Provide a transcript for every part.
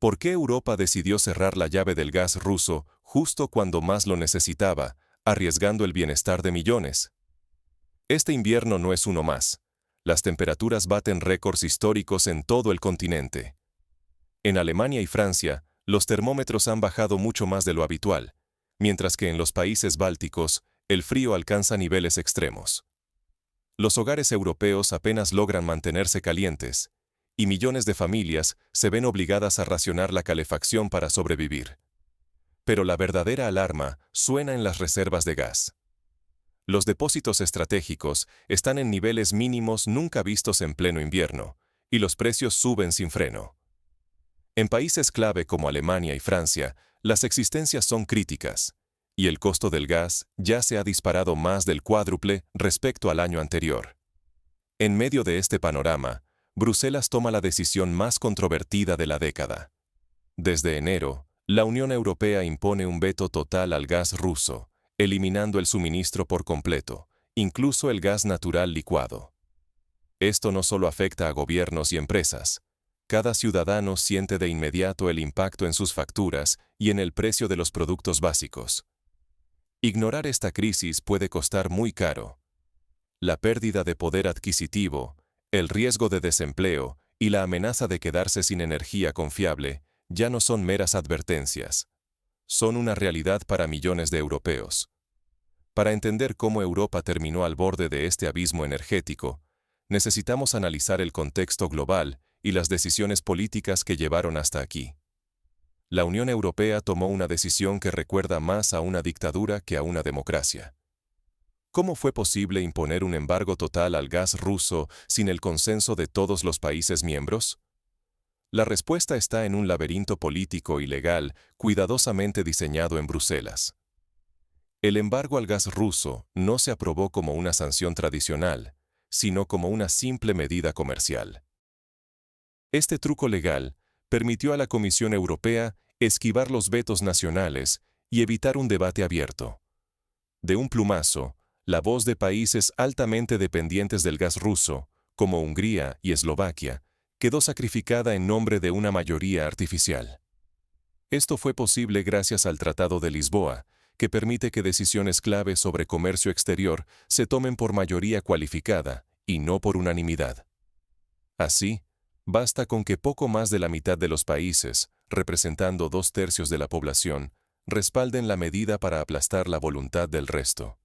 ¿Por qué Europa decidió cerrar la llave del gas ruso justo cuando más lo necesitaba, arriesgando el bienestar de millones? Este invierno no es uno más. Las temperaturas baten récords históricos en todo el continente. En Alemania y Francia, los termómetros han bajado mucho más de lo habitual, mientras que en los países bálticos, el frío alcanza niveles extremos. Los hogares europeos apenas logran mantenerse calientes, y millones de familias se ven obligadas a racionar la calefacción para sobrevivir. Pero la verdadera alarma suena en las reservas de gas. Los depósitos estratégicos están en niveles mínimos nunca vistos en pleno invierno, y los precios suben sin freno. En países clave como Alemania y Francia, las existencias son críticas, y el costo del gas ya se ha disparado más del cuádruple respecto al año anterior. En medio de este panorama, Bruselas toma la decisión más controvertida de la década. Desde enero, la Unión Europea impone un veto total al gas ruso, eliminando el suministro por completo, incluso el gas natural licuado. Esto no solo afecta a gobiernos y empresas. Cada ciudadano siente de inmediato el impacto en sus facturas y en el precio de los productos básicos. Ignorar esta crisis puede costar muy caro. La pérdida de poder adquisitivo, el riesgo de desempleo y la amenaza de quedarse sin energía confiable ya no son meras advertencias. Son una realidad para millones de europeos. Para entender cómo Europa terminó al borde de este abismo energético, necesitamos analizar el contexto global y las decisiones políticas que llevaron hasta aquí. La Unión Europea tomó una decisión que recuerda más a una dictadura que a una democracia. ¿Cómo fue posible imponer un embargo total al gas ruso sin el consenso de todos los países miembros? La respuesta está en un laberinto político y legal cuidadosamente diseñado en Bruselas. El embargo al gas ruso no se aprobó como una sanción tradicional, sino como una simple medida comercial. Este truco legal permitió a la Comisión Europea esquivar los vetos nacionales y evitar un debate abierto. De un plumazo, la voz de países altamente dependientes del gas ruso, como Hungría y Eslovaquia, quedó sacrificada en nombre de una mayoría artificial. Esto fue posible gracias al Tratado de Lisboa, que permite que decisiones clave sobre comercio exterior se tomen por mayoría cualificada y no por unanimidad. Así, basta con que poco más de la mitad de los países, representando 2/3 de la población, respalden la medida para aplastar la voluntad del resto.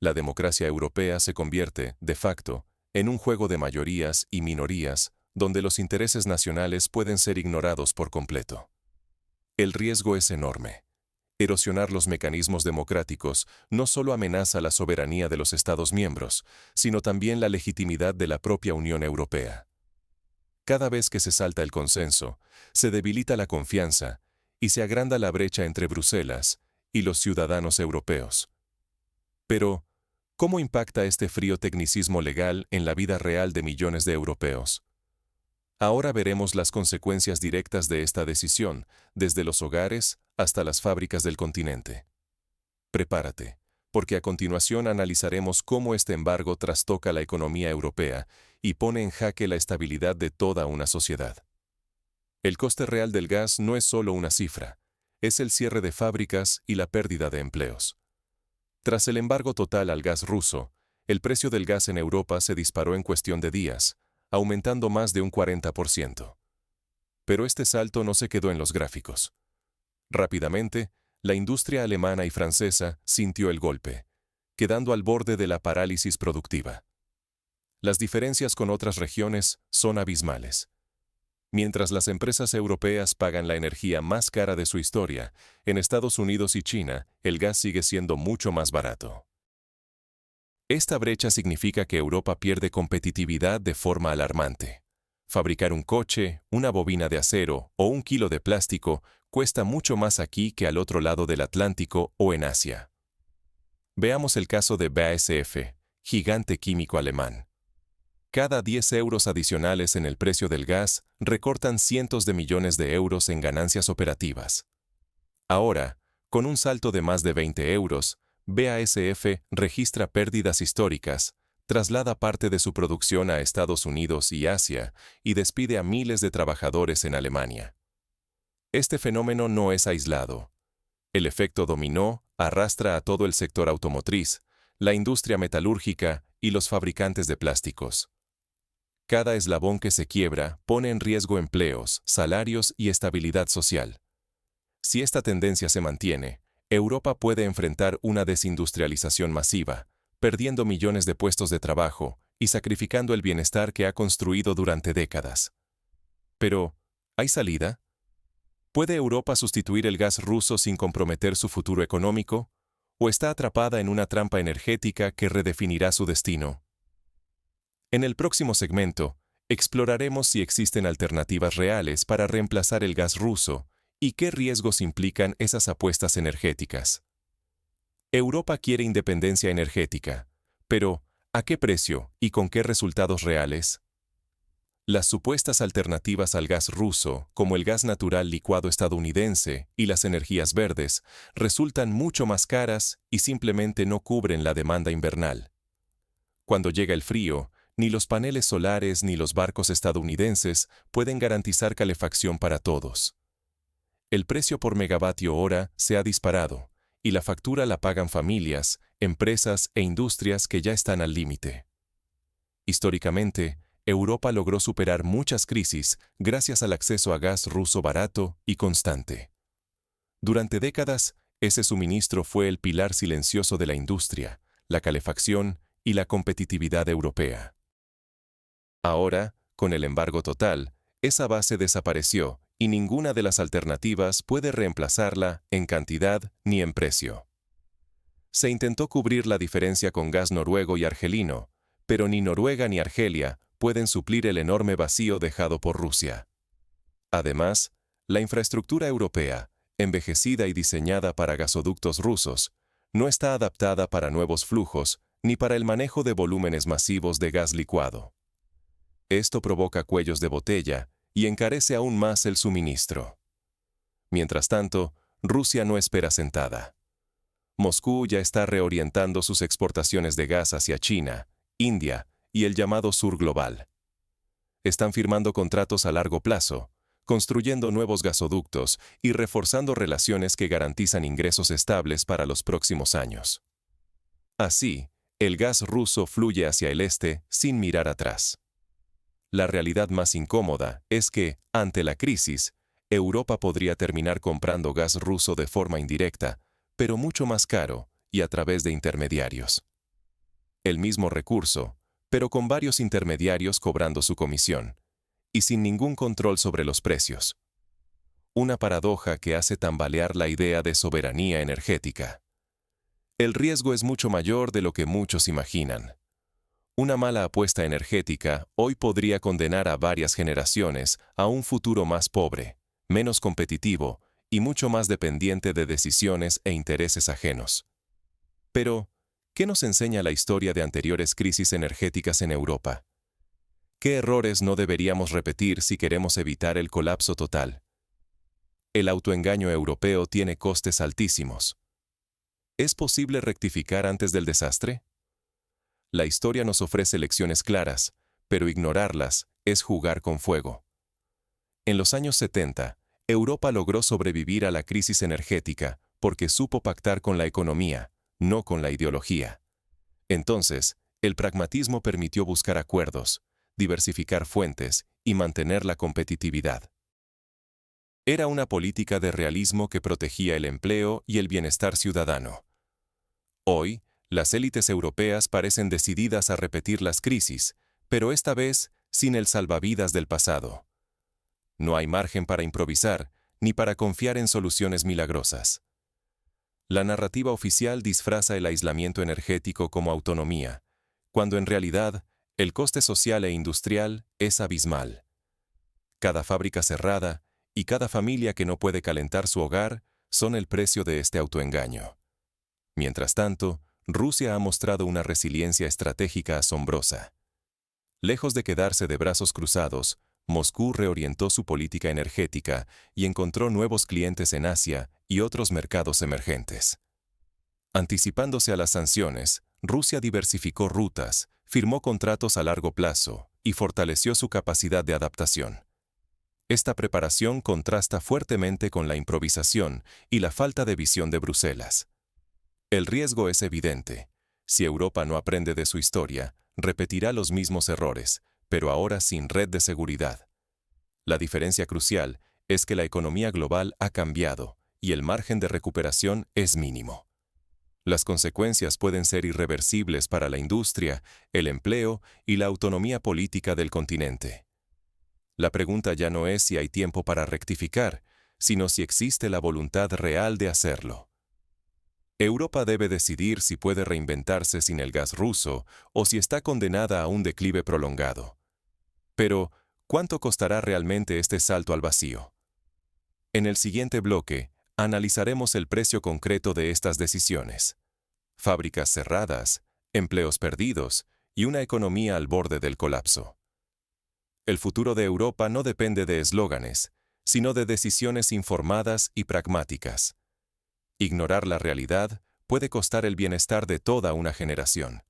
La democracia europea se convierte, de facto, en un juego de mayorías y minorías, donde los intereses nacionales pueden ser ignorados por completo. El riesgo es enorme. Erosionar los mecanismos democráticos no solo amenaza la soberanía de los Estados miembros, sino también la legitimidad de la propia Unión Europea. Cada vez que se salta el consenso, se debilita la confianza y se agranda la brecha entre Bruselas y los ciudadanos europeos. Pero, ¿cómo impacta este frío tecnicismo legal en la vida real de millones de europeos? Ahora veremos las consecuencias directas de esta decisión, desde los hogares hasta las fábricas del continente. Prepárate, porque a continuación analizaremos cómo este embargo trastoca la economía europea y pone en jaque la estabilidad de toda una sociedad. El coste real del gas no es solo una cifra, es el cierre de fábricas y la pérdida de empleos. Tras el embargo total al gas ruso, el precio del gas en Europa se disparó en cuestión de días, aumentando más de un 40%. Pero este salto no se quedó en los gráficos. Rápidamente, la industria alemana y francesa sintió el golpe, quedando al borde de la parálisis productiva. Las diferencias con otras regiones son abismales. Mientras las empresas europeas pagan la energía más cara de su historia, en Estados Unidos y China, el gas sigue siendo mucho más barato. Esta brecha significa que Europa pierde competitividad de forma alarmante. Fabricar un coche, una bobina de acero o un kilo de plástico cuesta mucho más aquí que al otro lado del Atlántico o en Asia. Veamos el caso de BASF, gigante químico alemán. Cada 10 euros adicionales en el precio del gas recortan cientos de millones de euros en ganancias operativas. Ahora, con un salto de más de 20 euros, BASF registra pérdidas históricas, traslada parte de su producción a Estados Unidos y Asia y despide a miles de trabajadores en Alemania. Este fenómeno no es aislado. El efecto dominó arrastra a todo el sector automotriz, la industria metalúrgica y los fabricantes de plásticos. Cada eslabón que se quiebra pone en riesgo empleos, salarios y estabilidad social. Si esta tendencia se mantiene, Europa puede enfrentar una desindustrialización masiva, perdiendo millones de puestos de trabajo y sacrificando el bienestar que ha construido durante décadas. Pero, ¿hay salida? ¿Puede Europa sustituir el gas ruso sin comprometer su futuro económico? ¿O está atrapada en una trampa energética que redefinirá su destino? En el próximo segmento, exploraremos si existen alternativas reales para reemplazar el gas ruso y qué riesgos implican esas apuestas energéticas. Europa quiere independencia energética, pero ¿a qué precio y con qué resultados reales? Las supuestas alternativas al gas ruso, como el gas natural licuado estadounidense y las energías verdes, resultan mucho más caras y simplemente no cubren la demanda invernal. Cuando llega el frío, ni los paneles solares ni los barcos estadounidenses pueden garantizar calefacción para todos. El precio por megavatio hora se ha disparado, y la factura la pagan familias, empresas e industrias que ya están al límite. Históricamente, Europa logró superar muchas crisis gracias al acceso a gas ruso barato y constante. Durante décadas, ese suministro fue el pilar silencioso de la industria, la calefacción y la competitividad europea. Ahora, con el embargo total, esa base desapareció y ninguna de las alternativas puede reemplazarla en cantidad ni en precio. Se intentó cubrir la diferencia con gas noruego y argelino, pero ni Noruega ni Argelia pueden suplir el enorme vacío dejado por Rusia. Además, la infraestructura europea, envejecida y diseñada para gasoductos rusos, no está adaptada para nuevos flujos ni para el manejo de volúmenes masivos de gas licuado. Esto provoca cuellos de botella y encarece aún más el suministro. Mientras tanto, Rusia no espera sentada. Moscú ya está reorientando sus exportaciones de gas hacia China, India y el llamado Sur Global. Están firmando contratos a largo plazo, construyendo nuevos gasoductos y reforzando relaciones que garantizan ingresos estables para los próximos años. Así, el gas ruso fluye hacia el este sin mirar atrás. La realidad más incómoda es que, ante la crisis, Europa podría terminar comprando gas ruso de forma indirecta, pero mucho más caro y a través de intermediarios. El mismo recurso, pero con varios intermediarios cobrando su comisión, y sin ningún control sobre los precios. Una paradoja que hace tambalear la idea de soberanía energética. El riesgo es mucho mayor de lo que muchos imaginan. Una mala apuesta energética hoy podría condenar a varias generaciones a un futuro más pobre, menos competitivo y mucho más dependiente de decisiones e intereses ajenos. Pero, ¿qué nos enseña la historia de anteriores crisis energéticas en Europa? ¿Qué errores no deberíamos repetir si queremos evitar el colapso total? El autoengaño europeo tiene costes altísimos. ¿Es posible rectificar antes del desastre? La historia nos ofrece lecciones claras, pero ignorarlas es jugar con fuego. En los años 70, Europa logró sobrevivir a la crisis energética porque supo pactar con la economía, no con la ideología. Entonces, el pragmatismo permitió buscar acuerdos, diversificar fuentes y mantener la competitividad. Era una política de realismo que protegía el empleo y el bienestar ciudadano. Hoy, las élites europeas parecen decididas a repetir las crisis, pero esta vez sin el salvavidas del pasado. No hay margen para improvisar, ni para confiar en soluciones milagrosas. La narrativa oficial disfraza el aislamiento energético como autonomía, cuando en realidad el coste social e industrial es abismal. Cada fábrica cerrada y cada familia que no puede calentar su hogar son el precio de este autoengaño. Mientras tanto, Rusia ha mostrado una resiliencia estratégica asombrosa. Lejos de quedarse de brazos cruzados, Moscú reorientó su política energética y encontró nuevos clientes en Asia y otros mercados emergentes. Anticipándose a las sanciones, Rusia diversificó rutas, firmó contratos a largo plazo y fortaleció su capacidad de adaptación. Esta preparación contrasta fuertemente con la improvisación y la falta de visión de Bruselas. El riesgo es evidente. Si Europa no aprende de su historia, repetirá los mismos errores, pero ahora sin red de seguridad. La diferencia crucial es que la economía global ha cambiado y el margen de recuperación es mínimo. Las consecuencias pueden ser irreversibles para la industria, el empleo y la autonomía política del continente. La pregunta ya no es si hay tiempo para rectificar, sino si existe la voluntad real de hacerlo. Europa debe decidir si puede reinventarse sin el gas ruso o si está condenada a un declive prolongado. Pero, ¿cuánto costará realmente este salto al vacío? En el siguiente bloque, analizaremos el precio concreto de estas decisiones. Fábricas cerradas, empleos perdidos y una economía al borde del colapso. El futuro de Europa no depende de eslóganes, sino de decisiones informadas y pragmáticas. Ignorar la realidad puede costar el bienestar de toda una generación.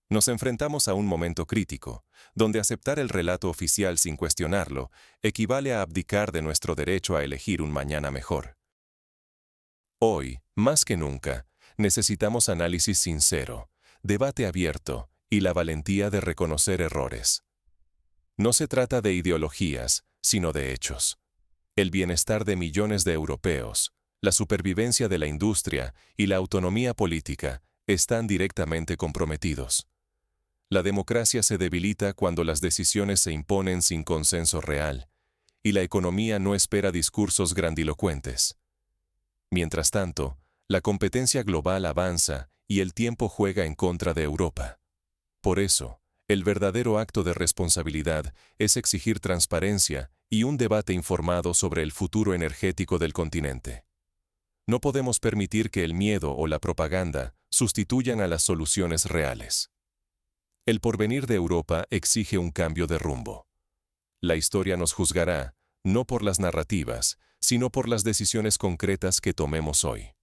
Nos enfrentamos a un momento crítico, donde aceptar el relato oficial sin cuestionarlo equivale a abdicar de nuestro derecho a elegir un mañana mejor. Hoy, más que nunca, necesitamos análisis sincero, debate abierto y la valentía de reconocer errores. No se trata de ideologías, sino de hechos. El bienestar de millones de europeos, la supervivencia de la industria y la autonomía política están directamente comprometidos. La democracia se debilita cuando las decisiones se imponen sin consenso real, y la economía no espera discursos grandilocuentes. Mientras tanto, la competencia global avanza y el tiempo juega en contra de Europa. Por eso, el verdadero acto de responsabilidad es exigir transparencia y un debate informado sobre el futuro energético del continente. No podemos permitir que el miedo o la propaganda sustituyan a las soluciones reales. El porvenir de Europa exige un cambio de rumbo. La historia nos juzgará, no por las narrativas, sino por las decisiones concretas que tomemos hoy.